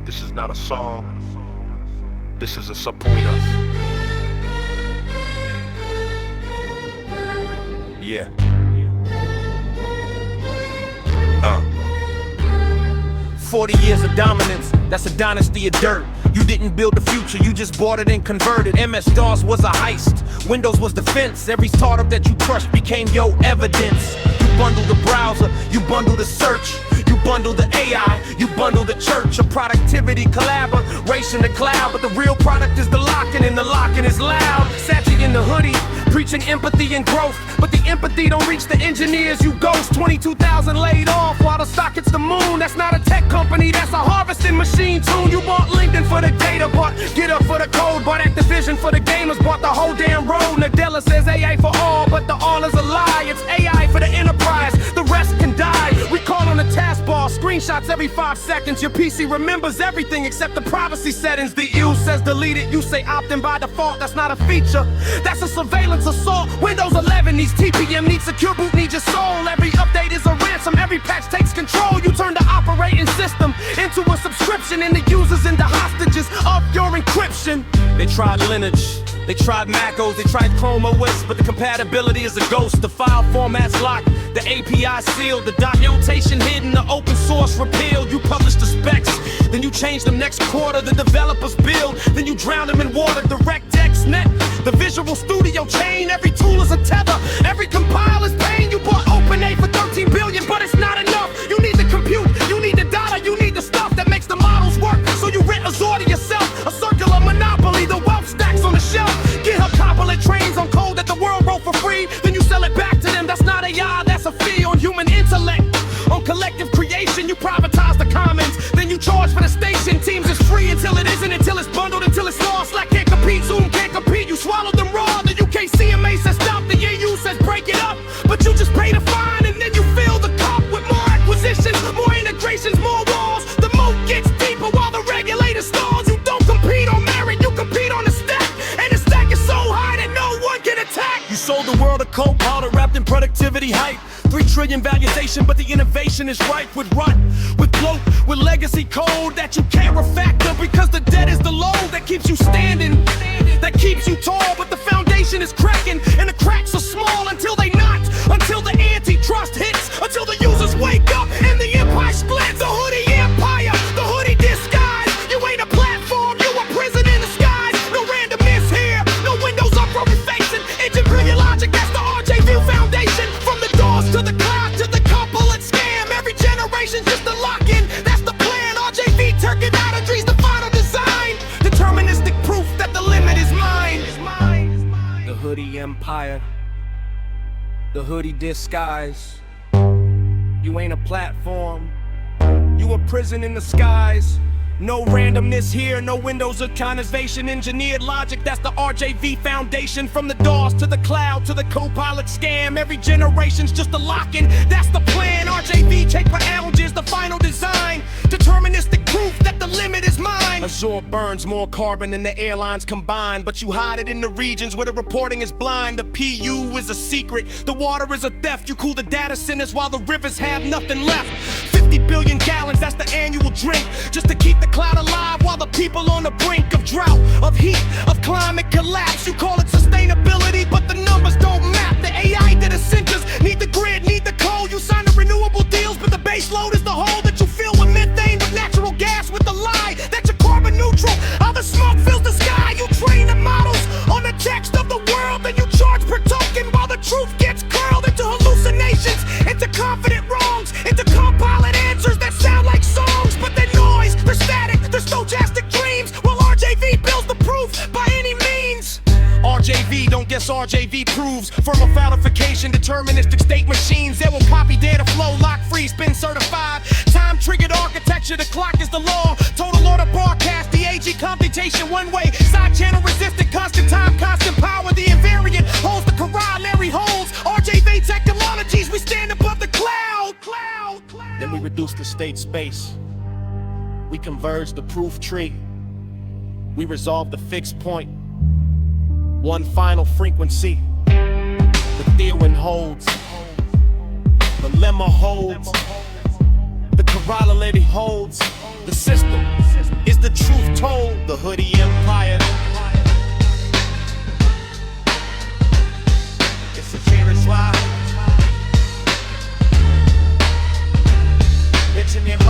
This is not a song. This is a subpoena. Yeah. 40 years of dominance, that's a dynasty of dirt. You didn't build the future, you just bought it and converted. MS-DOS was a heist, Windows was defense. Every startup that you crushed became your evidence. You bundle the browser, you bundle the search, you bundle the AI, you bundle the church. A productivity collaboration the cloud, but the real product is the locking, and the locking is loud. Satya in the hoodie, preaching empathy and growth, but the empathy don't reach the engineers you ghost. 22,000 laid off while the stock hits the moon. That's not a tech company, that's a harvesting machine tune. You bought LinkedIn for the data, bought GitHub for the code, bought Activision for the gamers, bought the whole damn road. Nadella says AI for all, but the all is a lie. It's AI for the enterprise, the rest can die. We call on the taskbar, screenshots every 5 seconds. Your PC remembers everything except the privacy settings. The U says delete it, you say opt-in by default. That's not a feature, that's a surveillance assault. Windows 11 needs TPM, needs secure boot, needs your soul. Every update is a ransom, every patch takes control. You turn the operating system into a subscription, and the users into hostages of your encryption. They tried Lineage, they tried macOS, they tried Chrome OS, but the compatibility is a ghost. The file format's locked, the API sealed, the documentation hidden, the open source repealed. You publish the specs, then you change them next quarter. The developers build, then you drown them in water. DirectX Net, the Visual Studio chain. Every tool is a tether, every compile is pain. You bought OpenAI for 13 billion, but it's not enough. You need the compute, you need the data, you need the stuff that makes the models work. So you rent Azure to yourself, a circular monopoly. The wealth stacks on the shelf. GitHub compilate trains on code that the world wrote for free. Then you sell it back to them. That's not AI, that's a fee on human intellect. On collective creation, you privatize the commons. Then you charge for the station. Teams is free until it isn't, until it's bundled, until it's lost. Slack can't compete, Zoom can't compete. You swallow them raw. The UK CMA says stop, the EU says break it up. But you just pay the fine, and then you fill the cup with more acquisitions, more integrations, more walls. The moat gets deeper while the regulator stalls. You don't compete on merit, you compete on the stack. And the stack is so high that no one can attack. You sold the world a coke powder wrapped in productivity hype. 3 trillion valuation, but the innovation is ripe with rot, with bloat, with legacy code that you can't refactor, because the debt is the load that keeps you standing, that keeps you tall. But the foundation is cracking, and the cracks are small until they not, until the antitrust hits, until the users wake up and the empire splits. The Hoodie Empire, the hoodie disguise. You ain't a platform, you a prison in the skies. No randomness here, no windows up from facing. Engine brilliant logic, that's the RJV foundation. From the doors to the cloud to the couple and scam. Every generation's just a lock-in, that's the plan. RJV turkey-dodgery's the final design. Deterministic proof that the limit is mine. The Hoodie Empire, the hoodie disguise. You ain't a platform, you a prison in the skies. No randomness here, no windows of conversation. Engineered logic, that's the RJV foundation. From the DOS to the cloud to the co-pilot scam. Every generation's just a lock-in, that's the plan. RJV check for outages, the final design. Deterministic proof that the limit is mine. Azure burns more carbon than the airlines combined, but you hide it in the regions where the reporting is blind. The PU is a secret, the water is a theft. You cool the data centers while the rivers have nothing left. 50 billion gallons, that's the annual drink, just to keep the cloud alive while the people on the brink of drought, of heat, of climate collapse. You call it sustainability, but the numbers don't map. The AI data centers need the grid, need the coal. You sign the renewable deals, but the base load is the hole that you fill with methane, with natural gas, with the lie that you're carbon neutral. All the smoke fills the sky. You train the models on the text of the world, then you charge per token while the truth gets curled into hallucinations, into confident wrongs, into compiled answers that sound like songs, but they're noise, they're static, they're stochastic dreams. While RJV builds the proof by any means. RJV don't guess RJV proves. Firmifalification, deterministic state machines. They will copy data flow, lock free, spin certified. Time triggered architecture, the clock is the law. Total order broadcast, the AG computation one way. Side channel resistant, constant time, constant power. The invariant holds the corollary holds. RJV technologies, we stand above the cloud. Then we reduce the state space. We converge the proof tree. We resolve the fixed point. One final frequency. The theorem holds. The lemma holds. The corollary holds. The system the truth told. The Hoodie Empire. It's a terrorist lie. It's an empire.